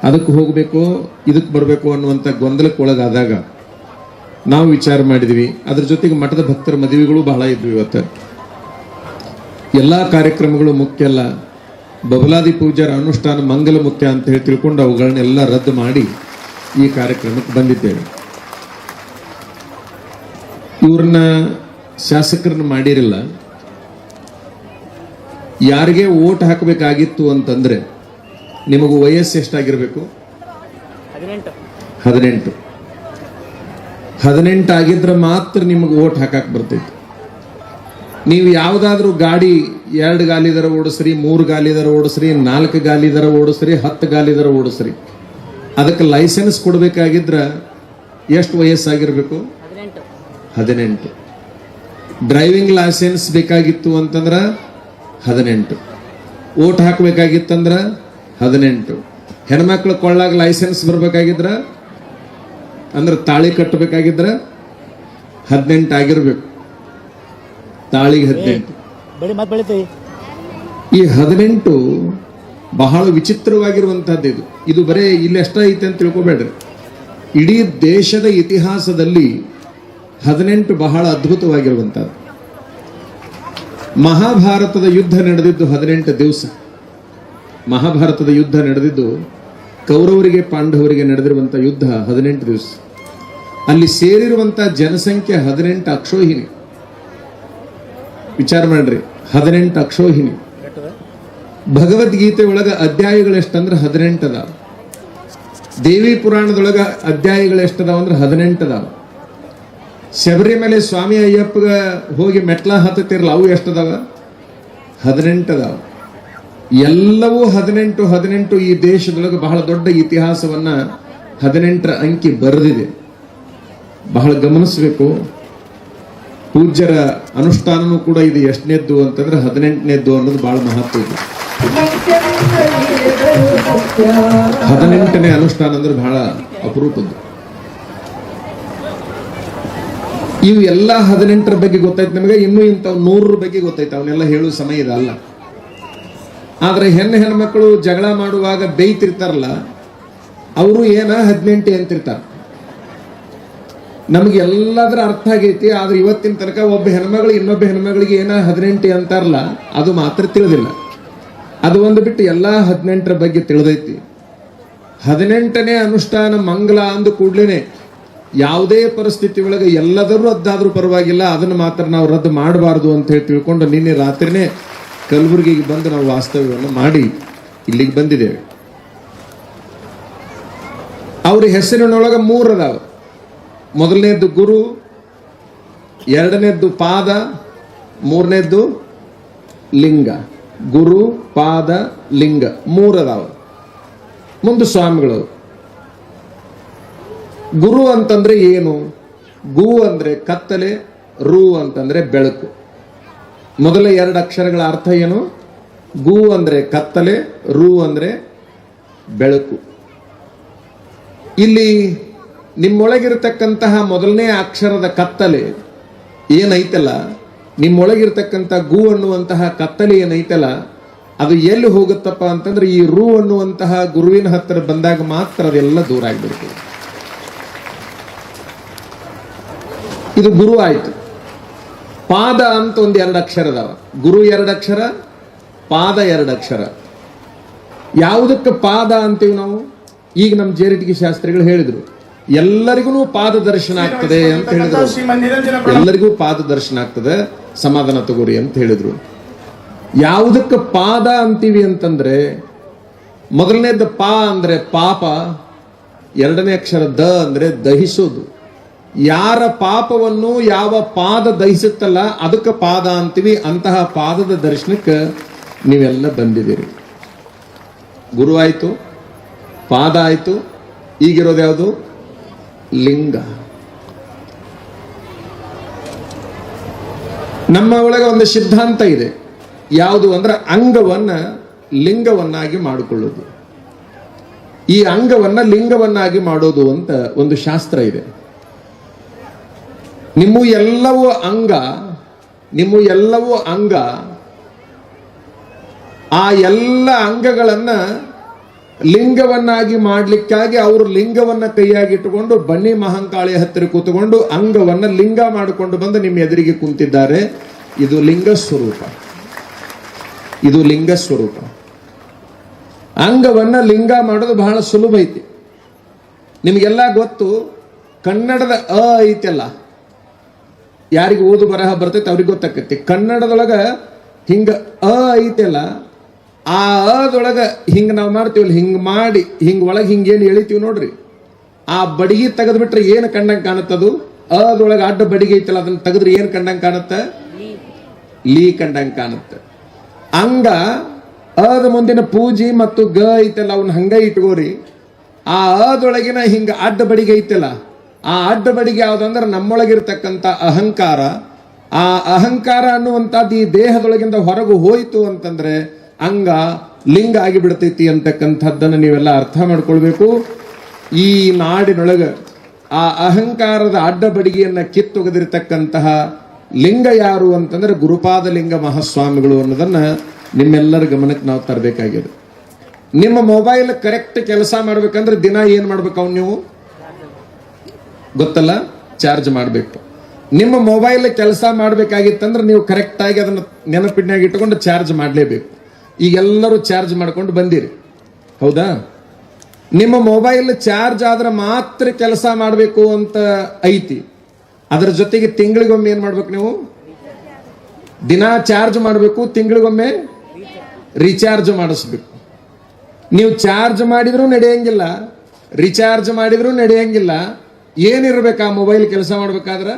ಅದಕ್ಕೆ ಹೋಗಬೇಕು ಇದಕ್ಕೆ ಬರಬೇಕು ಅನ್ನುವಂಥ ಗೊಂದಲಕ್ಕೆ ಒಳಗಾದಾಗ ನಾವು ವಿಚಾರ ಮಾಡಿದ್ವಿ. ಅದ್ರ ಜೊತೆಗೆ ಮಠದ ಭಕ್ತರ ಮದುವೆಗಳು ಬಹಳ ಇದ್ವು. ಇವತ್ತು ಎಲ್ಲ ಕಾರ್ಯಕ್ರಮಗಳು ಮುಖ್ಯ ಅಲ್ಲ, ಬಬಲಾದಿ ಪೂಜಾರ ಅನುಷ್ಠಾನ ಮಂಗಲ ಮುಖ್ಯ ಅಂತ ಹೇಳಿ ತಿಳ್ಕೊಂಡು ಅವುಗಳನ್ನೆಲ್ಲ ರದ್ದು ಮಾಡಿ ಈ ಕಾರ್ಯಕ್ರಮಕ್ಕೆ ಬಂದಿದ್ದೇವೆ. ಇವ್ರನ್ನ ಶಾಸಕರನ್ನ ಮಾಡಿರಲ್ಲ. ಯಾರಿಗೆ ಓಟ್ ಹಾಕಬೇಕಾಗಿತ್ತು ಅಂತಂದ್ರೆ ನಿಮಗೂ ವಯಸ್ಸು ಎಷ್ಟಾಗಿರ್ಬೇಕು? 18 ಆಗಿದ್ರೆ ಮಾತ್ರ ನಿಮಗೆ ಓಟ್ ಹಾಕಕ್ ಬರ್ತೈತಿ. ನೀವು ಯಾವುದಾದ್ರೂ ಗಾಡಿ 2 ಗಾಲಿದರ ಓಡಿಸ್ರಿ, 3 ಗಾಲಿದರ ಓಡಿಸ್ರಿ, 4 ಗಾಲಿದರ ಓಡಿಸ್ರಿ, 10 ಗಾಲಿದರ ಓಡಿಸ್ರಿ, ಅದಕ್ಕೆ ಲೈಸೆನ್ಸ್ ಕೊಡಬೇಕಾಗಿದ್ರ ಎಷ್ಟು ವಯಸ್ಸಾಗಿರ್ಬೇಕು? 18. ಡ್ರೈವಿಂಗ್ ಲೈಸೆನ್ಸ್ ಬೇಕಾಗಿತ್ತು ಅಂತಂದ್ರ 18. ಓಟ್ ಹಾಕಬೇಕಾಗಿತ್ತಂದ್ರ 18. ಹೆಣ್ಮಕ್ಳು ಕೊಳ್ಳಾಗ ಲೈಸೆನ್ಸ್ ಬರ್ಬೇಕಾಗಿದ್ರ ಅಂದ್ರೆ ತಾಳಿ ಕಟ್ಟಬೇಕಾಗಿದ್ರ 18 ಆಗಿರ್ಬೇಕು. ತಾಳಿಗೆ 18. ಈ 18 ಬಹಳ ವಿಚಿತ್ರವಾಗಿರುವಂತಹದ್ದು. ಇದು ಬರೇ ಇಲ್ಲಿ ಅಷ್ಟ ಐತೆ ಅಂತ ತಿಳ್ಕೊಬೇಡ್ರಿ. ಇಡೀ ದೇಶದ ಇತಿಹಾಸದಲ್ಲಿ 18 ಬಹಳ ಅದ್ಭುತವಾಗಿರುವಂತಹದ್ದು. ಮಹಾಭಾರತದ ಯುದ್ಧ ನಡೆದಿದ್ದು 18 ದಿವಸ. ಮಹಾಭಾರತದ ಯುದ್ಧ ನಡೆದಿದ್ದು ಕೌರವರಿಗೆ ಪಾಂಡವರಿಗೆ ನಡೆದಿರುವಂತಹ ಯುದ್ಧ 18 ದಿವಸ. ಅಲ್ಲಿ ಸೇರಿರುವಂತಹ ಜನಸಂಖ್ಯೆ 18 ಅಕ್ಷೋಹಿಣಿ. ವಿಚಾರ ಮಾಡ್ರಿ, 18 ಅಕ್ಷೋಹಿಣಿ. ಭಗವದ್ಗೀತೆ ಒಳಗ ಅಧ್ಯಾಯಗಳು ಎಷ್ಟಂದ್ರೆ 18 ಅದಾವ. ದೇವಿ ಪುರಾಣದೊಳಗ ಅಧ್ಯಾಯಗಳು ಎಷ್ಟದಾವ ಅಂದ್ರೆ 18 ಅದಾವ. ಶಬರಿಮಲೆ ಸ್ವಾಮಿ ಅಯ್ಯಪ್ಪಗ ಹೋಗಿ ಮೆಟ್ಲ ಹತ್ತತಿರಲ್ಲ, ಅವು ಎಷ್ಟದಾವ? 18 ಅದಾವ. ಎಲ್ಲವೂ 18. ಈ ದೇಶದೊಳಗೆ ಬಹಳ ದೊಡ್ಡ ಇತಿಹಾಸವನ್ನ 18ರ ಅಂಕಿ ಬರೆದಿದೆ. ಬಹಳ ಗಮನಿಸಬೇಕು. ಪೂಜ್ಯರ ಅನುಷ್ಠಾನನೂ ಕೂಡ ಇದು ಎಷ್ಟನೇದ್ದು ಅಂತಂದ್ರೆ 18ನೇದ್ದು ಅನ್ನೋದು ಬಹಳ ಮಹತ್ವ ಇದೆ. 18ನೇ ಅನುಷ್ಠಾನ ಅಂದ್ರೆ ಬಹಳ ಅಪರೂಪದ್ದು. ಇವು ಎಲ್ಲ 18ರ ಬಗ್ಗೆ ಗೊತ್ತಾಯ್ತು ನಮಗೆ. ಇನ್ನೂ ಇಂಥವ್ 100ರ ಬಗ್ಗೆ ಗೊತ್ತಾಯ್ತು. ಅವನ್ನೆಲ್ಲ ಹೇಳುವ ಸಮಯ ಇದೆ ಅಲ್ಲ. ಆದ್ರೆ ಹೆಣ್ಮಕ್ಳು ಜಗಳ ಮಾಡುವಾಗ ಬೇಯ್ತಿರ್ತಾರಲ್ಲ, ಅವರು ಏನ 18 ಅಂತಿರ್ತಾರ. ನಮ್ಗೆ ಎಲ್ಲದರ ಅರ್ಥ ಆಗೈತಿ. ಆದ್ರೆ ಇವತ್ತಿನ ತನಕ ಒಬ್ಬ ಹೆಣ್ಮಗಳು ಇನ್ನೊಬ್ಬ ಹೆಣ್ಮಗಳಿಗೆ ಏನ 18 ಅಂತಾರಲ್ಲ, ಅದು ಮಾತ್ರ ತಿಳಿದಿಲ್ಲ. ಅದು ಒಂದು ಬಿಟ್ಟು ಎಲ್ಲಾ 18ರ ಬಗ್ಗೆ ತಿಳಿದೈತಿ. 18ನೇ ಅನುಷ್ಠಾನ ಮಂಗಲ ಅಂದ ಕೂಡ್ಲೇನೆ ಯಾವುದೇ ಪರಿಸ್ಥಿತಿ ಒಳಗೆ ಎಲ್ಲದರೂ ರದ್ದಾದ್ರೂ ಪರವಾಗಿಲ್ಲ, ಅದನ್ನು ಮಾತ್ರ ನಾವು ರದ್ದು ಮಾಡಬಾರದು ಅಂತ ಹೇಳಿ ತಿಳ್ಕೊಂಡು ನಿನ್ನೆ ರಾತ್ರಿನೇ ಕಲಬುರಗಿಗೆ ಬಂದು ನಾವು ವಾಸ್ತವ್ಯವನ್ನು ಮಾಡಿ ಇಲ್ಲಿಗೆ ಬಂದಿದ್ದೇವೆ. ಅವ್ರ ಹೆಸರಿನೊಳಗ 3 ಅದಾವ. ಮೊದಲನೇದ್ದು ಗುರು, 2ನೇದ್ದು ಪಾದ, 3ನೇದ್ದು ಲಿಂಗ. ಗುರು, ಪಾದ, ಲಿಂಗ 3 ಅದಾವ. ಮುಂದೆ ಸ್ವಾಮಿಗಳು. ಗುರು ಅಂತಂದ್ರೆ ಏನು? ಗು ಅಂದ್ರೆ ಕತ್ತಲೆ, ರು ಅಂತಂದ್ರೆ ಬೆಳಕು. ಮೊದಲ 2 ಅಕ್ಷರಗಳ ಅರ್ಥ ಏನು? ಗು ಅಂದ್ರೆ ಕತ್ತಲೆ, ರು ಅಂದ್ರೆ ಬೆಳಕು. ಇಲ್ಲಿ ನಿಮ್ಮೊಳಗಿರತಕ್ಕಂತಹ ಮೊದಲನೇ ಅಕ್ಷರದ ಕತ್ತಲೆ ಏನೈತಲ್ಲ, ನಿಮ್ಮೊಳಗಿರ್ತಕ್ಕಂಥ ಗು ಅನ್ನುವಂತಹ ಕತ್ತಲೆ ಏನೈತಲ್ಲ, ಅದು ಎಲ್ಲಿ ಹೋಗುತ್ತಪ್ಪ ಅಂತಂದ್ರೆ ಈ ರು ಅನ್ನುವಂತಹ ಗುರುವಿನ ಹತ್ತಿರ ಬಂದಾಗ ಮಾತ್ರ ಅದೆಲ್ಲ ದೂರ ಆಗಿಬಿಡ್ತದೆ. ಇದು ಗುರು ಆಯ್ತು. ಪಾದ ಅಂತ ಒಂದು 2 ಅಕ್ಷರ ಅದಾವ. ಗುರು 2 ಅಕ್ಷರ, ಪಾದ 2 ಅಕ್ಷರ. ಯಾವುದಕ್ಕೆ ಪಾದ ಅಂತೀವಿ ನಾವು? ಈಗ ನಮ್ಮ ಜೇರಿಟಿಗೆ ಶಾಸ್ತ್ರಿಗಳು ಹೇಳಿದ್ರು, ಎಲ್ಲರಿಗೂ ಪಾದ ದರ್ಶನ ಆಗ್ತದೆ ಅಂತ ಹೇಳಿದ್ರು. ಎಲ್ಲರಿಗೂ ಪಾದ ದರ್ಶನ ಆಗ್ತದೆ, ಸಮಾಧಾನ ತಗೋರಿ ಅಂತ ಹೇಳಿದ್ರು. ಯಾವುದಕ್ಕೆ ಪಾದ ಅಂತೀವಿ ಅಂತಂದ್ರೆ, ಮೊದಲನೇದ ಪಾ ಅಂದ್ರೆ ಪಾಪ, 2ನೇ ಅಕ್ಷರ ದ ಅಂದ್ರೆ ದಹಿಸೋದು. ಯಾರ ಪಾಪವನ್ನು ಯಾವ ಪಾದ ದಹಿಸುತ್ತಲ್ಲ ಅದಕ್ಕೆ ಪಾದ ಅಂತೀವಿ. ಅಂತಹ ಪಾದದ ದರ್ಶನಕ್ಕೆ ನೀವೆಲ್ಲ ಬಂದಿದ್ದೀರಿ. ಗುರು ಆಯ್ತು, ಪಾದ ಆಯ್ತು, ಈಗಿರೋದು ಯಾವುದು? ಲಿಂಗ. ನಮ್ಮ ಒಳಗೆ ಒಂದು ಸಿದ್ಧಾಂತ ಇದೆ. ಯಾವುದು ಅಂದ್ರೆ ಅಂಗವನ್ನ ಲಿಂಗವನ್ನಾಗಿ ಮಾಡಿಕೊಳ್ಳೋದು. ಈ ಅಂಗವನ್ನ ಲಿಂಗವನ್ನಾಗಿ ಮಾಡೋದು ಅಂತ ಒಂದು ಶಾಸ್ತ್ರ ಇದೆ. ನಿಮ್ಮ ಎಲ್ಲವೂ ಅಂಗ, ಆ ಎಲ್ಲ ಅಂಗಗಳನ್ನ ಲಿಂಗವನ್ನಾಗಿ ಮಾಡ್ಲಿಕ್ಕಾಗಿ ಅವರು ಲಿಂಗವನ್ನ ಕೈಯಾಗಿಟ್ಟುಕೊಂಡು ಬನ್ನಿ ಮಹಂಕಾಳಿ ಹತ್ತಿರ ಕೂತುಕೊಂಡು ಅಂಗವನ್ನ ಲಿಂಗ ಮಾಡಿಕೊಂಡು ಬಂದು ನಿಮ್ಮ ಎದುರಿಗೆ ಕುಂತಿದ್ದಾರೆ. ಇದು ಲಿಂಗ ಸ್ವರೂಪ. ಇದು ಲಿಂಗ ಸ್ವರೂಪ. ಅಂಗವನ್ನ ಲಿಂಗ ಮಾಡೋದು ಬಹಳ ಸುಲಭ ಐತಿ. ನಿಮಗೆಲ್ಲ ಗೊತ್ತು, ಕನ್ನಡದ ಅ ಐತೆಲ್ಲ, ಯಾರಿಗೆ ಓದು ಬರಹ ಬರ್ತೈತೆ ಅವ್ರಿಗೆ ಗೊತ್ತಾಕೈತಿ. ಕನ್ನಡದೊಳಗ ಹಿಂಗ ಅ ಐತೆಲ್ಲ, ಆ ಅದೊಳಗ ಹಿಂಗ ನಾವು ಮಾಡ್ತೀವಲ್ಲ, ಹಿಂಗ ಮಾಡಿ ಹಿಂಗ ಒಳಗೆ ಹಿಂಗೇನು ಎಳಿತೀವಿ ನೋಡ್ರಿ, ಆ ಬಡಿಗೆ ತೆಗೆದ್ಬಿಟ್ರೆ ಏನು ಕಂಡಂಗೆ ಕಾಣುತ್ತದು? ಅದೊಳಗೆ ಅಡ್ಡ ಬಡಿಗೆ ಐತಲ್ಲ, ಅದನ್ನ ತೆಗೆದ್ರೆ ಏನು ಕಂಡಂಗೆ ಕಾಣುತ್ತೆ? ಲೀ ಕಂಡಂಗೆ ಕಾಣುತ್ತೆ. ಅಂಗ ಅದ ಮುಂದಿನ ಪೂಜಿ ಮತ್ತು ಗ ಐತಲ್ಲ, ಅವನ್ನ ಹಂಗ ಇಟ್ಕೋರಿ. ಆ ಅದೊಳಗಿನ ಹಿಂಗ ಅಡ್ಡ ಬಡಿಗೆ ಐತಲ್ಲ, ಆ ಅಡ್ಡ ಬಡಿಗೆ ಯಾವ್ದಂದ್ರೆ ನಮ್ಮೊಳಗಿರ್ತಕ್ಕಂಥ ಅಹಂಕಾರ. ಆ ಅಹಂಕಾರ ಅನ್ನುವಂಥದ್ದು ಈ ದೇಹದೊಳಗಿಂದ ಹೊರಗು ಹೋಯ್ತು ಅಂತಂದ್ರೆ ಅಂಗ ಲಿಂಗ ಆಗಿಬಿಡ್ತೈತಿ ಅಂತಕ್ಕಂಥದ್ದನ್ನು ನೀವೆಲ್ಲ ಅರ್ಥ ಮಾಡ್ಕೊಳ್ಬೇಕು. ಈ ನಾಡಿನೊಳಗ ಆ ಅಹಂಕಾರದ ಅಡ್ಡ ಬಡಿಗೆಯನ್ನ ಕಿತ್ತೊಗೆದಿರ್ತಕ್ಕಂತಹ ಲಿಂಗ ಯಾರು ಅಂತಂದ್ರೆ ಗುರುಪಾದ ಲಿಂಗ ಮಹಾಸ್ವಾಮಿಗಳು ಅನ್ನೋದನ್ನ ನಿಮ್ಮೆಲ್ಲರ ಗಮನಕ್ಕೆ ನಾವು ತರಬೇಕಾಗಿದೆ. ನಿಮ್ಮ ಮೊಬೈಲ್ ಕರೆಕ್ಟ್ ಕೆಲಸ ಮಾಡ್ಬೇಕಂದ್ರೆ ದಿನ ಏನ್ ಮಾಡ್ಬೇಕು? ಅವ್ನು ನೀವು ಗೊತ್ತಲ್ಲ, ಚಾರ್ಜ್ ಮಾಡಬೇಕು. ನಿಮ್ಮ ಮೊಬೈಲ್ ಕೆಲಸ ಮಾಡ್ಬೇಕಾಗಿತ್ತಂದ್ರೆ ನೀವು ಕರೆಕ್ಟ್ ಆಗಿ ಅದನ್ನ ನೆನಪಿನಾಗ ಇಟ್ಕೊಂಡು ಚಾರ್ಜ್ ಮಾಡಲೇಬೇಕು. ಈಗೆಲ್ಲರೂ ಚಾರ್ಜ್ ಮಾಡ್ಕೊಂಡು ಬಂದಿರಿ, ಹೌದಾ? ನಿಮ್ಮ ಮೊಬೈಲ್ ಚಾರ್ಜ್ ಆದ್ರೆ ಮಾತ್ರ ಕೆಲಸ ಮಾಡಬೇಕು ಅಂತ ಐತಿ. ಅದರ ಜೊತೆಗೆ ತಿಂಗಳಿಗೊಮ್ಮೆ ಏನ್ ಮಾಡ್ಬೇಕು? ನೀವು ದಿನ ಚಾರ್ಜ್ ಮಾಡಬೇಕು, ತಿಂಗಳಿಗೊಮ್ಮೆ ರಿಚಾರ್ಜ್ ಮಾಡಿಸ್ಬೇಕು. ನೀವು ಚಾರ್ಜ್ ಮಾಡಿದ್ರೂ ನಡೆಯಂಗಿಲ್ಲ, ರಿಚಾರ್ಜ್ ಮಾಡಿದ್ರೂ ನಡೆಯಂಗಿಲ್ಲ. ಏನಿರ್ಬೇಕು ಆ ಮೊಬೈಲ್ ಕೆಲಸ ಮಾಡ್ಬೇಕಾದ್ರೆ?